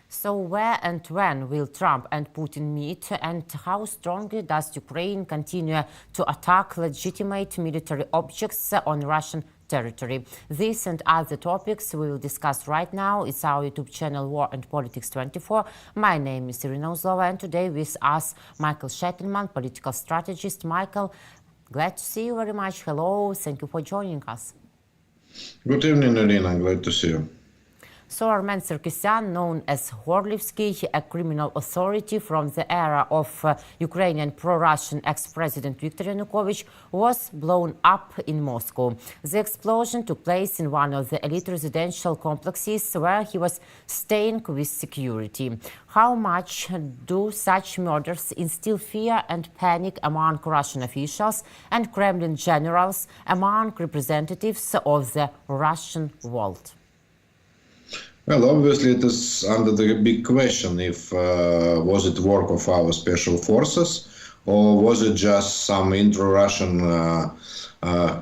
So where and when will Trump and Putin meet, and how strongly does Ukraine continue to attack legitimate military objects on Russian territory? This and other topics we will discuss right now. It's our YouTube channel War and Politics 24. My name is Iryna Uzlova, and today with us Michael Sheitelman, political strategist. Michael, glad to see you very much. Hello, thank you for joining us. Good evening, Iryna. Glad to see you. So Armen Sarkisyan, known as Horlivsky, a criminal authority from the era of Ukrainian pro-Russian ex-president Viktor Yanukovych, was blown up in Moscow. The explosion took place in one of the elite residential complexes where he was staying with security. How much do such murders instill fear and panic among Russian officials and Kremlin generals, among representatives of the Russian world? Well, obviously it is under the big question if was it work of our special forces or was it just some intra-Russian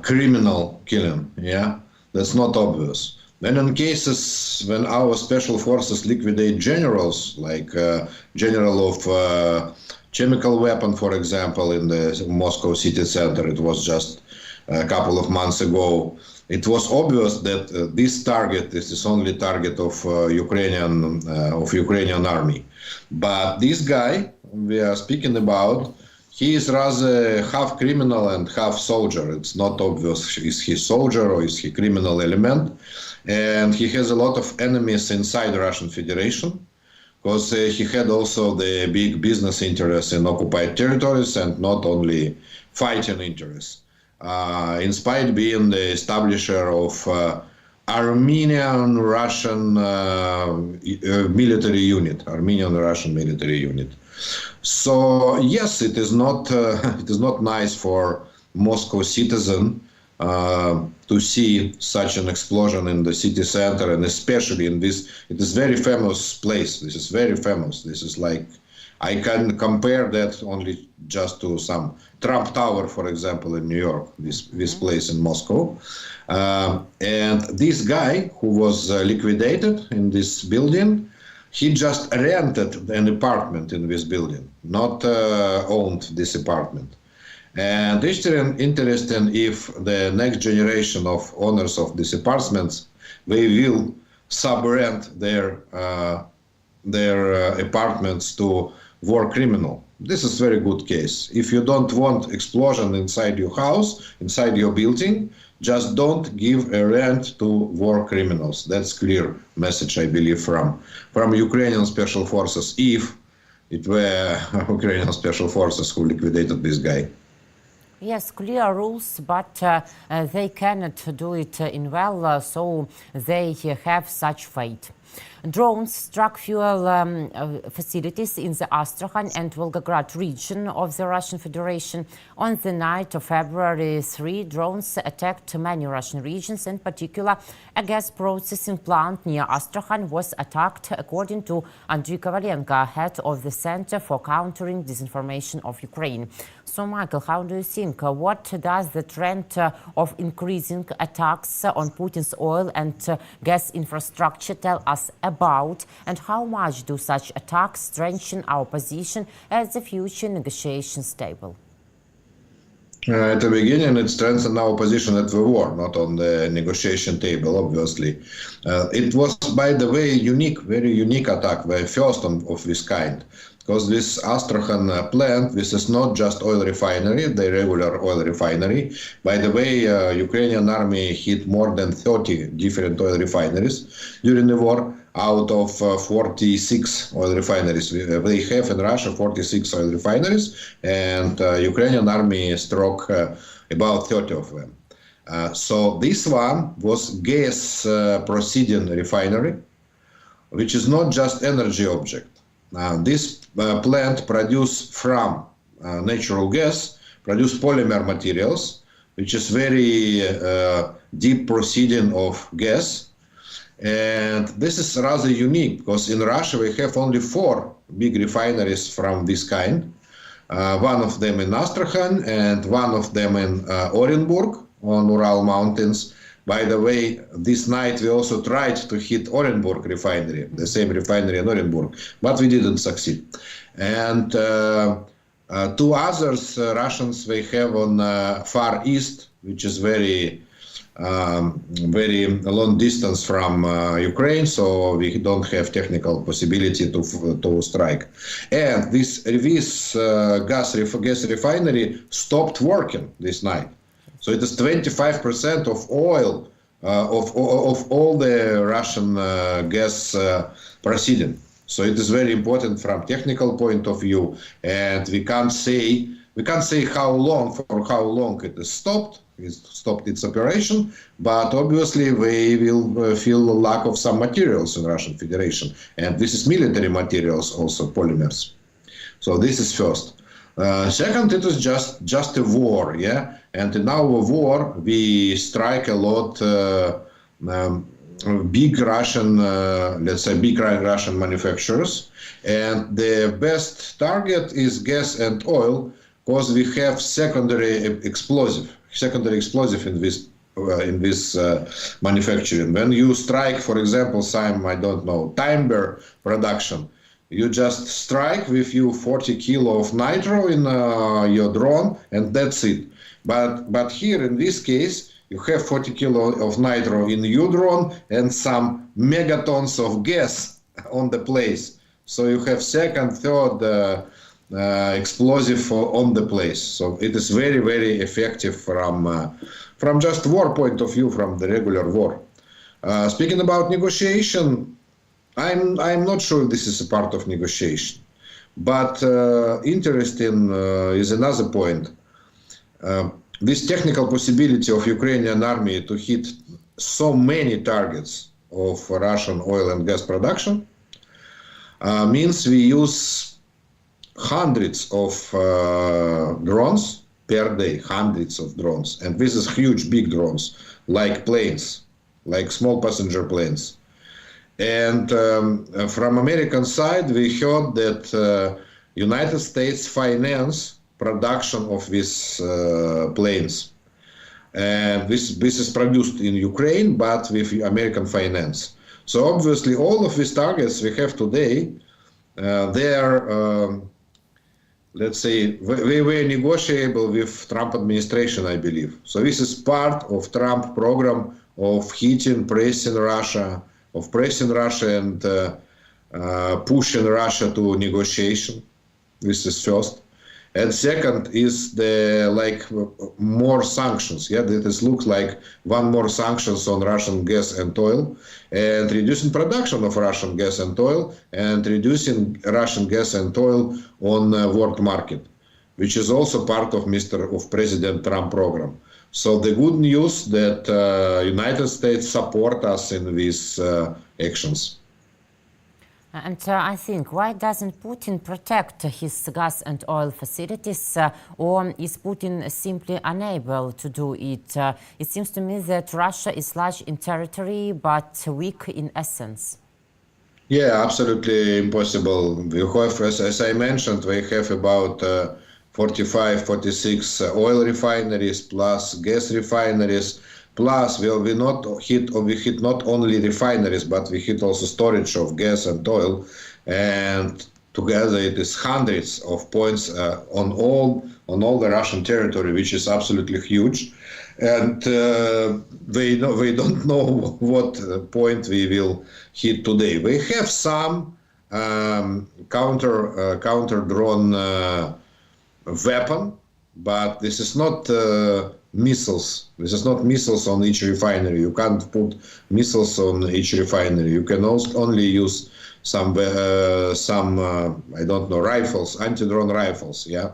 criminal killing, yeah? That's not obvious. Then in cases when our special forces liquidate generals, like general of chemical weapon, for example, in the Moscow city center, it was just a couple of months ago, it was obvious that this target is the only target of Ukrainian army. But this guy we are speaking about, he is rather half criminal and half soldier. It's not obvious is he soldier or is he criminal element. And he has a lot of enemies inside the Russian Federation, because he had also the big business interests in occupied territories and not only fighting interests. In spite of being the establisher of Armenian-Russian military unit, Armenian-Russian military unit. So yes, it is not nice for Moscow citizen to see such an explosion in the city center, and especially in this. It is very famous place. This is very famous. This is like, I can compare that only just to some Trump Tower, for example, in New York, this place in Moscow. And this guy who was liquidated in this building, he just rented an apartment in this building, not owned this apartment. And it's interesting if the next generation of owners of these apartments, they will sub-rent their apartments to war criminal. This is very good case. If you don't want explosion inside your house, inside your building, just don't give a rent to war criminals. That's clear message, I believe, from Ukrainian special forces, if it were Ukrainian special forces who liquidated this guy. Yes, clear rules, but they cannot do it in well, so they have such fate. Drones struck fuel facilities in the Astrakhan and Volgograd region of the Russian Federation. On the night of February 3, drones attacked many Russian regions. In particular, a gas processing plant near Astrakhan was attacked, according to Andriy Kovalenko, head of the Center for Countering Disinformation of Ukraine. So, Michael, how do you think? What does the trend of increasing attacks on Putin's oil and gas infrastructure tell us about, and how much do such attacks strengthen our position at the future negotiations table? At the beginning, it strengthened our position at the war, not on the negotiation table, obviously. It was, by the way, very unique attack, the first of this kind. Because this Astrakhan plant, this is not just oil refinery, the regular oil refinery. By the way, Ukrainian army hit more than 30 different oil refineries during the war, out of 46 oil refineries. They have in Russia 46 oil refineries, and Ukrainian army struck about 30 of them. So this one was gas proceeding refinery, which is not just energy object. This plant produce from natural gas, produce polymer materials, which is very deep proceeding of gas. And this is rather unique because in Russia we have only 4 big refineries from this kind. One of them in Astrakhan and one of them in Orenburg on Ural Mountains. By the way, this night we also tried to hit Orenburg refinery, the same refinery in Orenburg, but we didn't succeed. And two others Russians they have on Far East, which is very long distance from Ukraine, so we don't have technical possibility to strike. And this gas refinery stopped working this night. So it is 25% of oil of all the Russian gas proceeding. So it is very important from technical point of view, and we can't say how long it is stopped. It stopped its operation, but obviously we will feel lack of some materials in Russian Federation, and this is military materials, also polymers. So this is first. Second, it is just a war, yeah. And in our war, we strike a lot big Russian, let's say big Russian manufacturers, and the best target is gas and oil, because we have secondary explosive in this manufacturing. When you strike, for example, some, I don't know, timber production, you just strike with you 40 kilo of nitro in your drone, and that's it. But here in this case, you have 40 kilo of nitro in your drone and some megatons of gas on the place. So you have second, third explosive on the place. So it is very, very effective from just war point of view, from the regular war. Speaking about negotiation, I'm not sure this is a part of negotiation, but interesting is another point. This technical possibility of Ukrainian army to hit so many targets of Russian oil and gas production means we use hundreds of drones per day, hundreds of drones. And this is huge, big drones, like planes, like small passenger planes. And from American side, we heard that United States finance production of these planes. And this is produced in Ukraine, but with American finance. So obviously all of these targets we have today, they are, let's say, they were negotiable with Trump administration, I believe. So this is part of Trump program of hitting, pressing Russia and pushing Russia to negotiation. This is first. And second is the more sanctions. Yeah, this looks like one more sanctions on Russian gas and oil, and reducing production of Russian gas and oil, and reducing Russian gas and oil on world market, which is also part of President Trump program. So the good news that United States support us in these actions. And I think, why doesn't Putin protect his gas and oil facilities, or is Putin simply unable to do it? It seems to me that Russia is large in territory, but weak in essence. Yeah, absolutely impossible. We have, as I mentioned, we have about 45, 46 oil refineries plus gas refineries. Plus, we hit not only refineries, but we hit also storage of gas and oil, and together it is hundreds of points on all the Russian territory, which is absolutely huge. And they don't know what point we will hit today. We have some counter drone weapon, but this is not missiles. This is not missiles on each refinery. You can't put missiles on each refinery. You can only use some I don't know, rifles, anti-drone rifles. Yeah,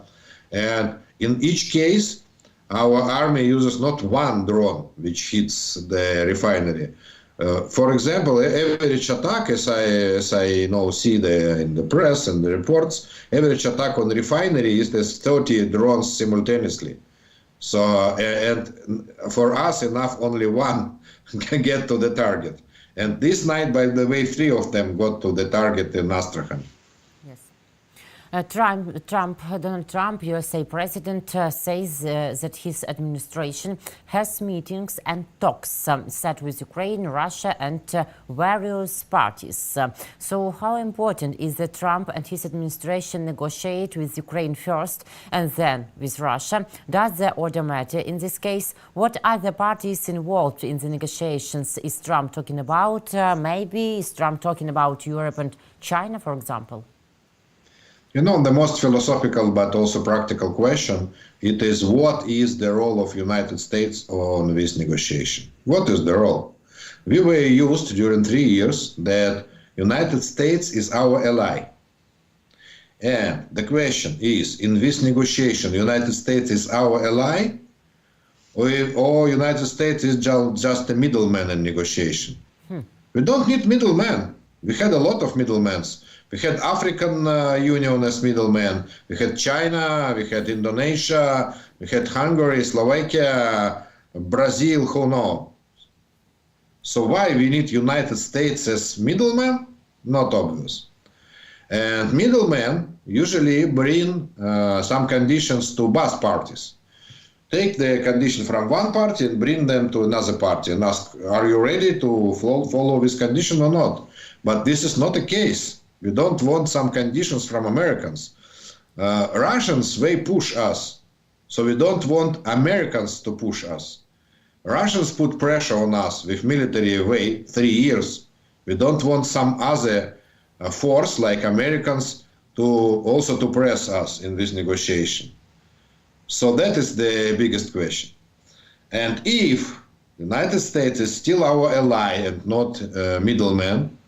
and in each case, our army uses not one drone which hits the refinery. For example, average attack, as I know, see in the press and the reports, average attack on refinery is 30 drones simultaneously. So, and for us, enough only one can get to the target. And this night, by the way, 3 of them got to the target in Astrakhan. Yes. Donald Trump, USA president, says that his administration has meetings and talks set with Ukraine, Russia, and various parties. So, how important is that Trump and his administration negotiate with Ukraine first and then with Russia? Does the order matter in this case? What are the parties involved in the negotiations? Is Trump talking about maybe? Is Trump talking about Europe and China, for example? You know, the most philosophical but also practical question, it is what is the role of United States on this negotiation? What is the role? We were used during 3 years that United States is our ally. And the question is, in this negotiation, United States is our ally or United States is just a middleman in negotiation? We don't need middlemen. We had a lot of middlemen. We had African Union as middleman, we had China, we had Indonesia, we had Hungary, Slovakia, Brazil, who knows. So why we need United States as middleman? Not obvious. And middlemen usually bring some conditions to both parties. Take the condition from one party and bring them to another party and ask, are you ready to follow this condition or not? But this is not the case. We don't want some conditions from Americans. Russians, they push us. So we don't want Americans to push us. Russians put pressure on us with military way 3 years. We don't want some other force like Americans to also to press us in this negotiation. So that is the biggest question. And if the United States is still our ally and not middleman,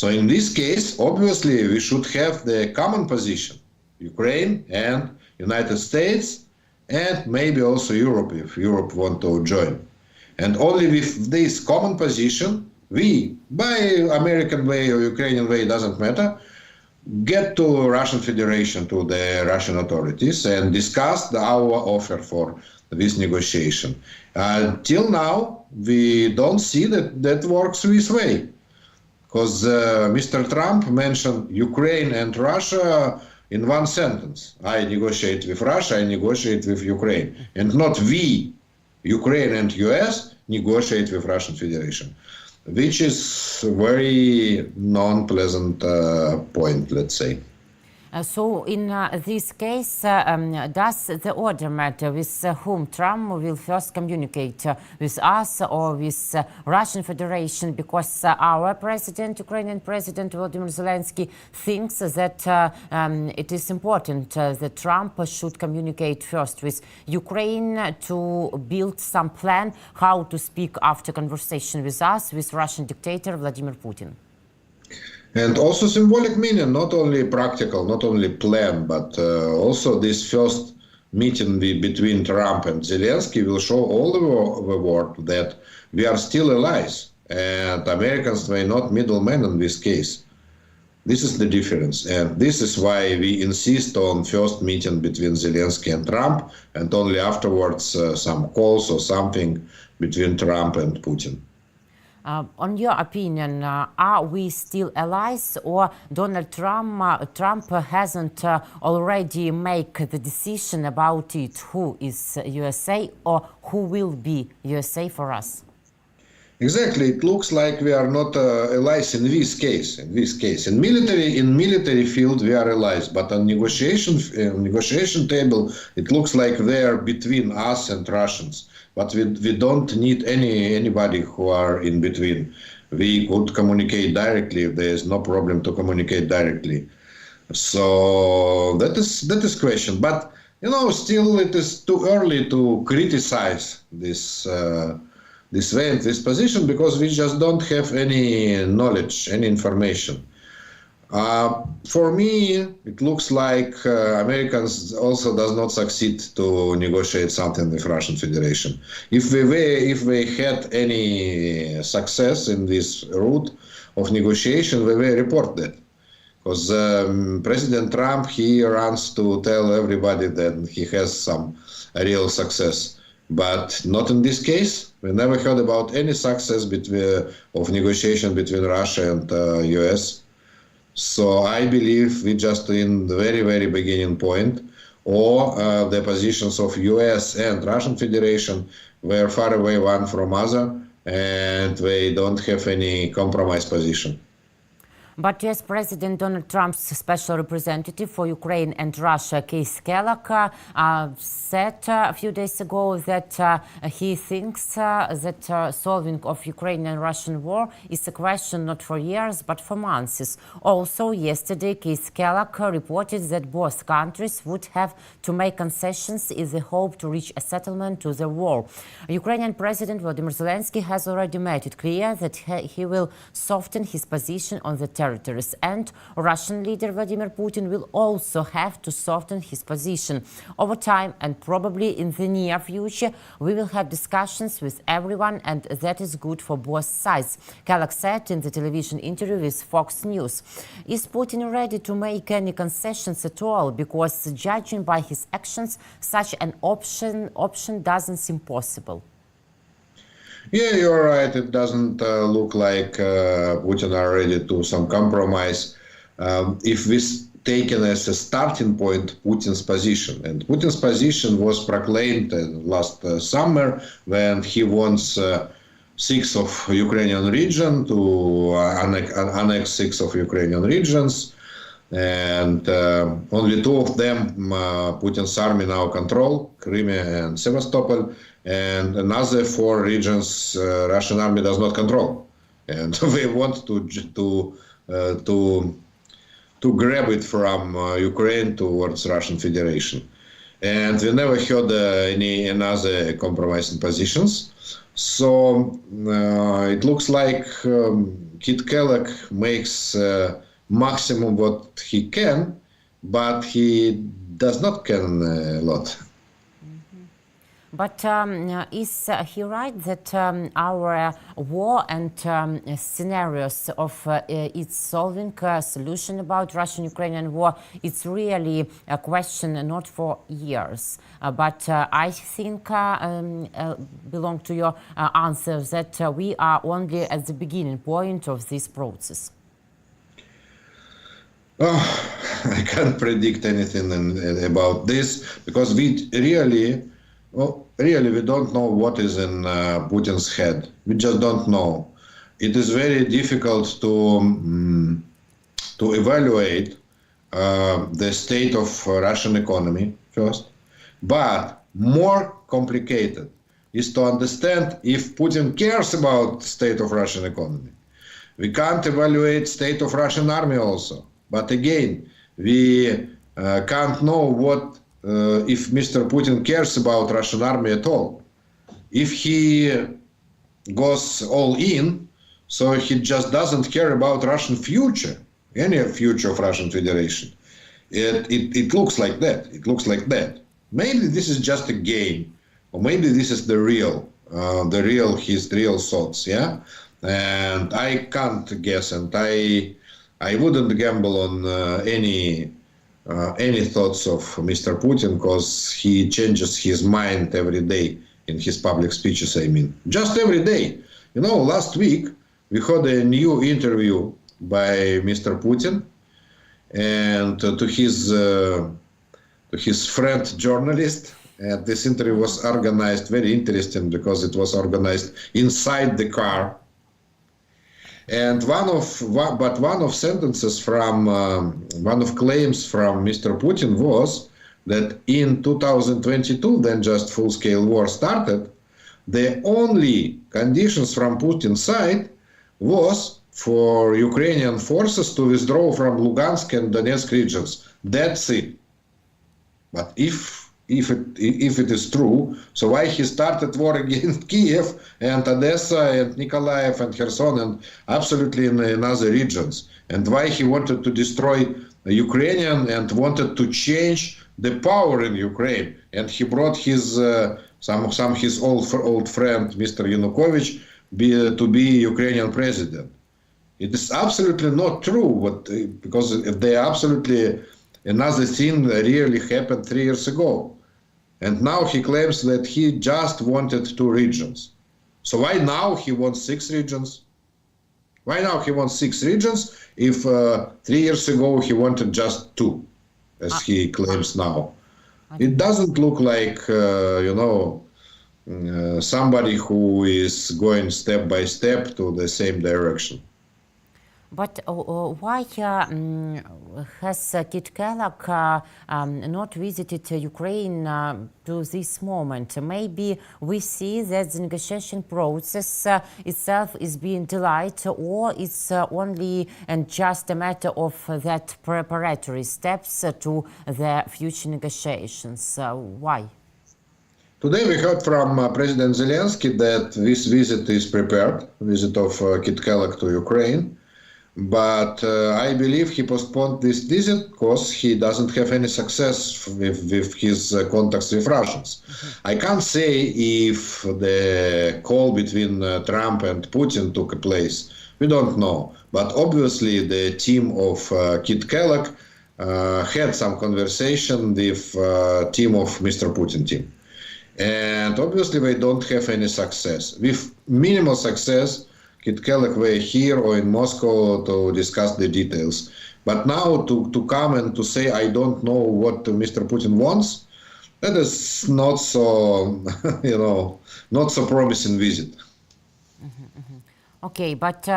so in this case, obviously, we should have the common position, Ukraine and United States, and maybe also Europe, if Europe want to join. And only with this common position, we, by American way or Ukrainian way, doesn't matter, get to Russian Federation, to the Russian authorities, and discuss our offer for this negotiation. Till now, we don't see that works this way. Because Mr. Trump mentioned Ukraine and Russia in one sentence. I negotiate with Russia, I negotiate with Ukraine. And not we, Ukraine and US, negotiate with Russian Federation. Which is a very non-pleasant point, let's say. So in this case, does the order matter with whom Trump will first communicate, with us or with Russian Federation? Because our president, Ukrainian President Volodymyr Zelensky, thinks that it is important that Trump should communicate first with Ukraine to build some plan how to speak after conversation with us, with Russian dictator Vladimir Putin. And also symbolic meaning, not only practical, not only plan, but also this first meeting between Trump and Zelensky will show all over the world that we are still allies. And Americans were not middlemen in this case. This is the difference. And this is why we insist on first meeting between Zelensky and Trump, and only afterwards some calls or something between Trump and Putin. On your opinion, are we still allies, or Donald Trump hasn't already made the decision about it, who is USA or who will be USA for us? Exactly. It looks like we are not allies in this case. In military field, we are allies, but on negotiation table, it looks like they are between us and Russians. But we don't need anybody who are in between. We could communicate directly. There is no problem to communicate directly. So that is question. But you know, still it is too early to criticize this way and this position, because we just don't have any knowledge, any information. For me, it looks like Americans also does not succeed to negotiate something with Russian Federation. If we had any success in this route of negotiation, we will report that. Because President Trump, he runs to tell everybody that he has some real success. But not in this case. We never heard about any success of negotiation between Russia and US. So I believe we just in the very, very beginning point, or the positions of US and Russian Federation were far away one from other, and they don't have any compromise position. But US President Donald Trump's special representative for Ukraine and Russia, Keith Kellogg, said a few days ago that he thinks that solving of Ukraine and Russian war is a question not for years but for months. Also, yesterday, Keith Kellogg reported that both countries would have to make concessions in the hope to reach a settlement to the war. Ukrainian President Volodymyr Zelensky has already made it clear that he will soften his position on the territories, and Russian leader Vladimir Putin will also have to soften his position. Over time, and probably in the near future, we will have discussions with everyone, and that is good for both sides, Kellogg said in the television interview with Fox News. Is Putin ready to make any concessions at all? Because judging by his actions, such an option doesn't seem possible. Yeah, you're right. It doesn't look like Putin are ready to some compromise. If we taken as a starting point Putin's position, and Putin's position was proclaimed last summer when he wants 6 of Ukrainian region to annex 6 of Ukrainian regions, and only 2 of them Putin's army now control, Crimea and Sevastopol, and another 4 regions Russian army does not control, and they want to grab it from Ukraine towards Russian Federation, and we never heard any another compromising positions. So it looks like Keith Kellogg makes maximum what he can, but he does not can a lot. But is he right that our war and scenarios of its solving solution about Russian-Ukrainian war, it's really a question not for years, but I think belong to your answer that we are only at the beginning point of this process. I can't predict anything about this, because we really we don't know what is in Putin's head. We just don't know. It is very difficult to evaluate the state of Russian economy first, but more complicated is to understand if Putin cares about the state of Russian economy. We can't evaluate state of Russian army also, but again, we can't know what if Mr. Putin cares about Russian army at all. If he goes all in, so he just doesn't care about Russian future, any future of Russian Federation. It looks like that. It looks like that. Maybe this is just a game, or maybe this is the real his real thoughts. Yeah, and I can't guess, and I wouldn't gamble on any thoughts of Mr. Putin, because he changes his mind every day in his public speeches. I mean, just every day. You know, last week we had a new interview by Mr. Putin, and to his friend journalist. And this interview was organized, very interesting, because it was organized inside the car. And one of sentences from one of claims from Mr. Putin was that in 2022, then just full-scale war started, the only conditions from Putin's side was for Ukrainian forces to withdraw from Lugansk and Donetsk regions. That's it. But if it is true, so why he started war against Kyiv and Odessa and Nikolaev and Kherson and absolutely in other regions, and why he wanted to destroy Ukrainian and wanted to change the power in Ukraine, and he brought his his old friend Mr. Yanukovych to be Ukrainian president. It is absolutely not true, because they absolutely another thing really happened 3 years ago. And now he claims that he just wanted 2 regions. So why now he wants 6 regions? Why now he wants 6 regions if 3 years ago he wanted just 2, as he claims now? It doesn't look like, somebody who is going step by step to the same direction. But why has Kit Kellogg not visited Ukraine to this moment? Maybe we see that the negotiation process itself is being delayed, or it's only and just a matter of that preparatory steps to the future negotiations. Why? Today we heard from President Zelensky that this visit is prepared, visit of Kit Kellogg to Ukraine. But I believe he postponed this visit because he doesn't have any success with his contacts with Russians. I can't say if the call between Trump and Putin took place. We don't know. But obviously the team of Kit Kellogg had some conversation with team of Mr. Putin team. And obviously they don't have any success. With minimal success, Kit Kellogg were here or in Moscow to discuss the details. But now to come and to say, I don't know what Mr. Putin wants, that is not so, not so promising visit. Okay, but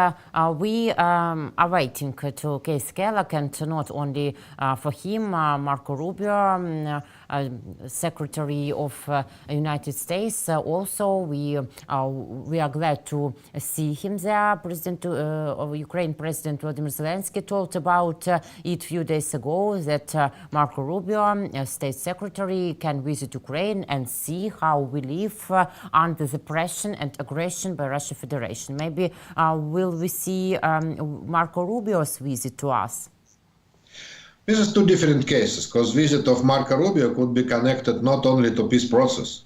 we are waiting to Case Kellogg, and not only for him, Marco Rubio, Secretary of United States. Also, we are glad to see him there. President of Ukraine, President Volodymyr Zelensky, told about it a few days ago that Marco Rubio, State Secretary, can visit Ukraine and see how we live under the pressure and aggression by Russian Federation. Maybe will we see Marco Rubio's visit to us? This is two different cases, because visit of Marco Rubio could be connected not only to peace process.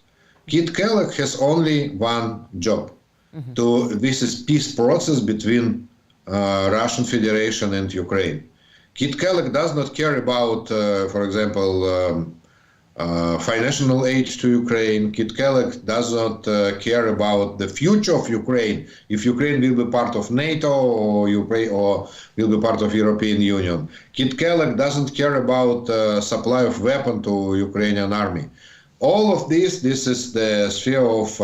Kit Kellogg has only one job. This is peace process between Russian Federation and Ukraine. Kit Kellogg does not care about, for example, financial aid to Ukraine. Kit Kellogg does not care about the future of Ukraine, if Ukraine will be part of NATO or will be part of European Union. Kit Kellogg doesn't care about supply of weapon to Ukrainian army. All of this is the sphere of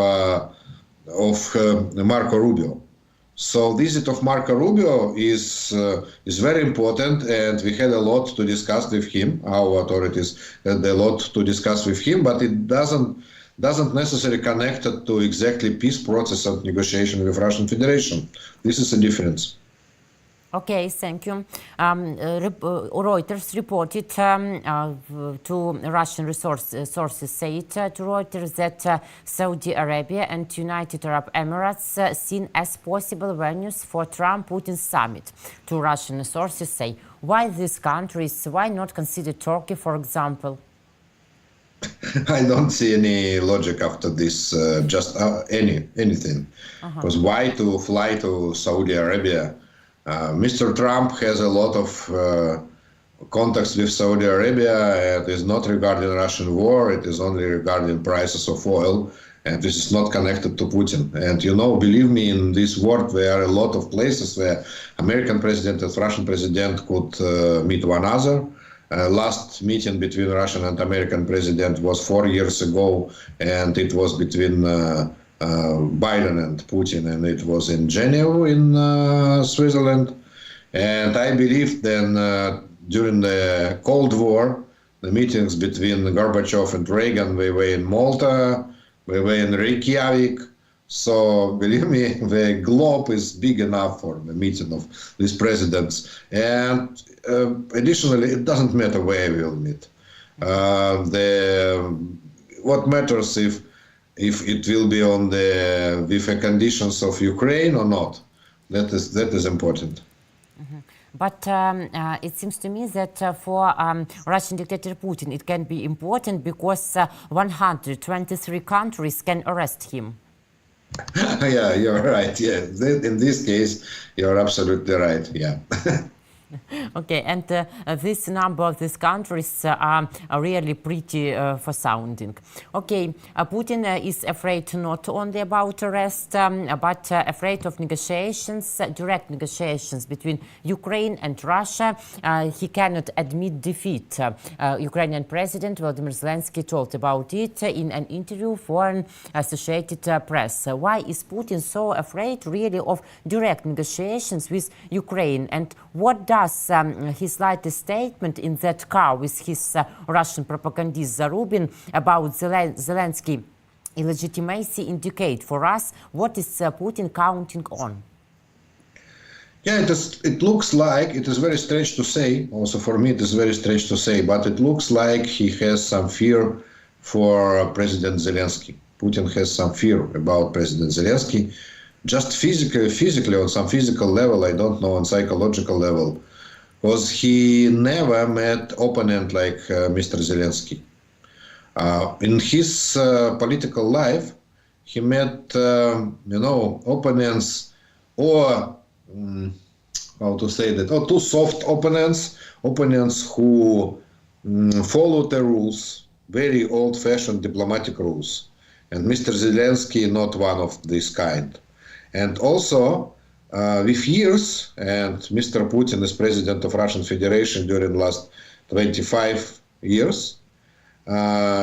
Marco Rubio. So visit of Marco Rubio is very important, and we had a lot to discuss with him. Our authorities had a lot to discuss with him, but it doesn't necessarily connect it to exactly peace process and negotiation with Russian Federation. This is a difference. Okay, thank you. Reuters reported to Russian sources said to Reuters that Saudi Arabia and United Arab Emirates seen as possible venues for Trump-Putin summit. Two Russian sources say, why these countries? Why not consider Turkey, for example? I don't see any logic after this, just anything. Because why to fly to Saudi Arabia? Mr. Trump has a lot of contacts with Saudi Arabia. It is not regarding Russian war. It is only regarding prices of oil. And this is not connected to Putin. And believe me, in this world, there are a lot of places where American president and Russian president could meet one another. Last meeting between Russian and American president was 4 years ago, and it was between Biden and Putin, and it was in Geneva in Switzerland. And I believe then during the Cold War, the meetings between Gorbachev and Reagan, we were in Malta, we were in Reykjavik. So believe me, the globe is big enough for the meeting of these presidents. And additionally, it doesn't matter where we will meet. What matters if it will be with the conditions of Ukraine or not. That is important. But it seems to me that for Russian dictator Putin, it can be important because 123 countries can arrest him. Yeah, you're right. Yeah, in this case, you're absolutely right. Yeah. Okay, and this number of these countries are really pretty for sounding. Okay, Putin is afraid not only about arrest, but afraid of negotiations, direct negotiations between Ukraine and Russia. He cannot admit defeat. Ukrainian President Volodymyr Zelensky told about it in an interview for an Associated Press. Why is Putin so afraid really of direct negotiations with Ukraine, and what does his latest statement in that car with his Russian propagandist Zarubin about Zelensky illegitimacy indicate for us? What is Putin counting on? Yeah, it looks like, it is very strange to say, also for me it is very strange to say, but it looks like he has some fear for President Zelensky. Putin has some fear about President Zelensky, just physically on some physical level, I don't know, on psychological level, because he never met opponent like Mr. Zelensky. In his political life, he met, opponents or how to say that, or too soft opponents who follow the rules, very old-fashioned diplomatic rules. And Mr. Zelensky not one of this kind. And also, with years, and Mr. Putin is president of Russian Federation during the last 25 years,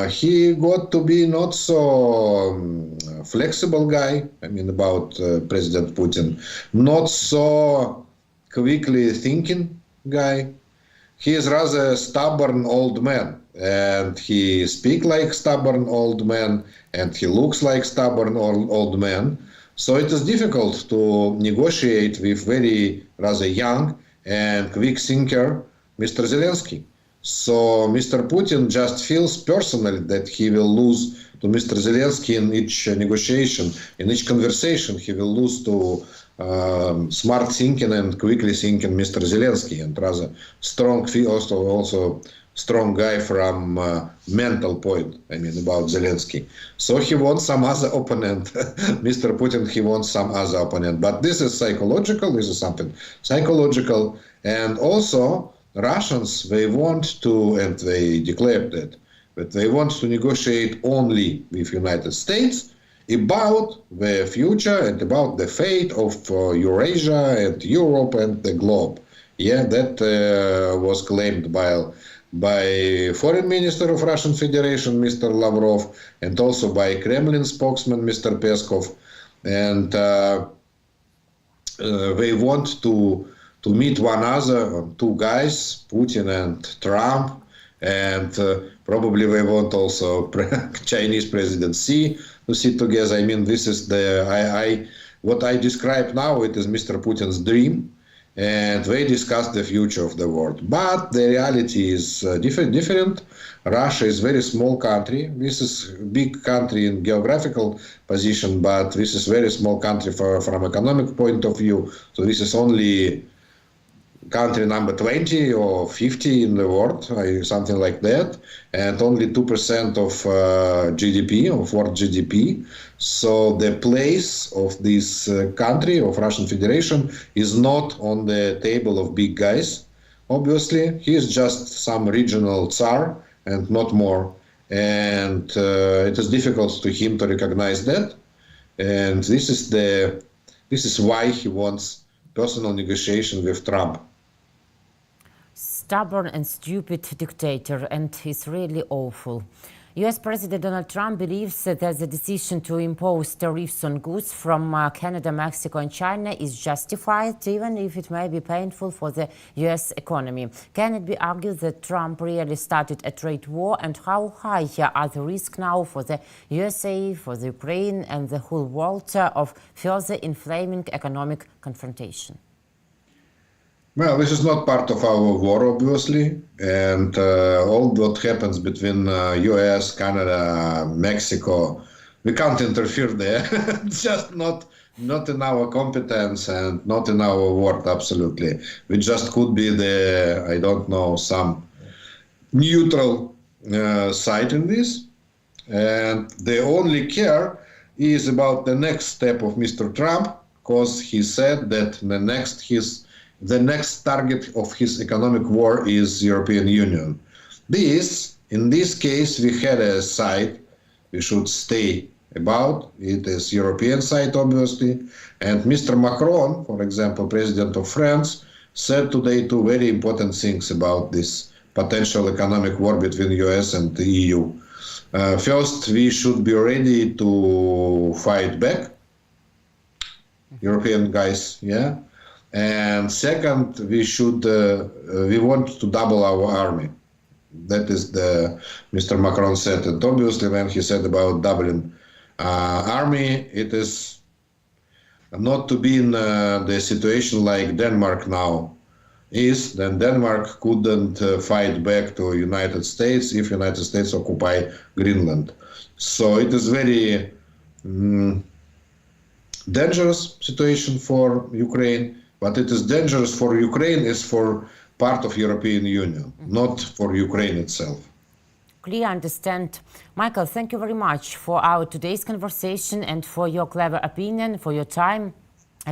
he got to be not so flexible guy, I mean about President Putin, not so quickly thinking guy. He is rather a stubborn old man, and he speaks like stubborn old man, and he looks like stubborn old man. So it is difficult to negotiate with very rather young and quick thinker Mr. Zelensky. So Mr. Putin just feels personally that he will lose to Mr. Zelensky in each negotiation, in each conversation. He will lose to smart thinking and quickly thinking Mr. Zelensky, and rather strong, also strong guy from mental point, I mean, about Zelensky. So he wants some other opponent. Mr. Putin, he wants some other opponent. But this is psychological, this is something psychological. And also, Russians, they want to, and they declared that they want to negotiate only with United States about the future and about the fate of Eurasia and Europe and the globe. Yeah, that was claimed by Foreign Minister of Russian Federation, Mr. Lavrov, and also by Kremlin spokesman, Mr. Peskov. And they want to meet one another, two guys, Putin and Trump, and probably they want also Chinese President Xi to sit together. I mean, this is what I describe now, it is Mr. Putin's dream. And they discuss the future of the world. But the reality is different. Russia is a very small country. This is a big country in geographical position, but this is a very small country from economic point of view. So this is only country number 20 or 50 in the world, something like that, and only 2% of GDP, of world GDP. So the place of this country, of Russian Federation, is not on the table of big guys. Obviously, he is just some regional Tsar and not more. And it is difficult to him to recognize that. And this is why he wants personal negotiation with Trump. Stubborn and stupid dictator, and he's really awful. US President Donald Trump believes that the decision to impose tariffs on goods from Canada, Mexico and China is justified, even if it may be painful for the US economy. Can it be argued that Trump really started a trade war, and how high are the risks now for the USA, for the Ukraine and the whole world of further inflaming economic confrontation? Well, this is not part of our war, obviously, and all what happens between U.S., Canada, Mexico, we can't interfere there. It's just not in our competence and not in our world, absolutely. We just could be some neutral side in this, and the only care is about the next step of Mr. Trump, because he said that the next the next target of his economic war is European Union. In this case, we had a side we should stay about. It is European side, obviously. And Mr. Macron, for example, President of France, said today two very important things about this potential economic war between the US and the EU. First, we should be ready to fight back, European guys, yeah. And second, we want to double our army. That is Mr. Macron said. And obviously, when he said about doubling army, it is not to be in the situation like Denmark now is. Then Denmark couldn't fight back to United States if United States occupy Greenland. So it is very dangerous situation for Ukraine, but it is dangerous for Ukraine as for part of European Union, not for Ukraine itself. Clear, understand. Michael, thank you very much for our today's conversation and for your clever opinion, for your time.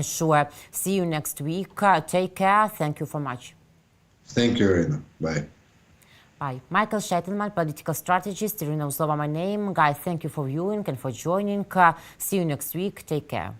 Sure. See you next week. Take care. Thank you so much. Thank you, Iryna. Bye. Bye. Michael Sheitelman, political strategist. Iryna Uzlova, my name. Guys, thank you for viewing and for joining. See you next week. Take care.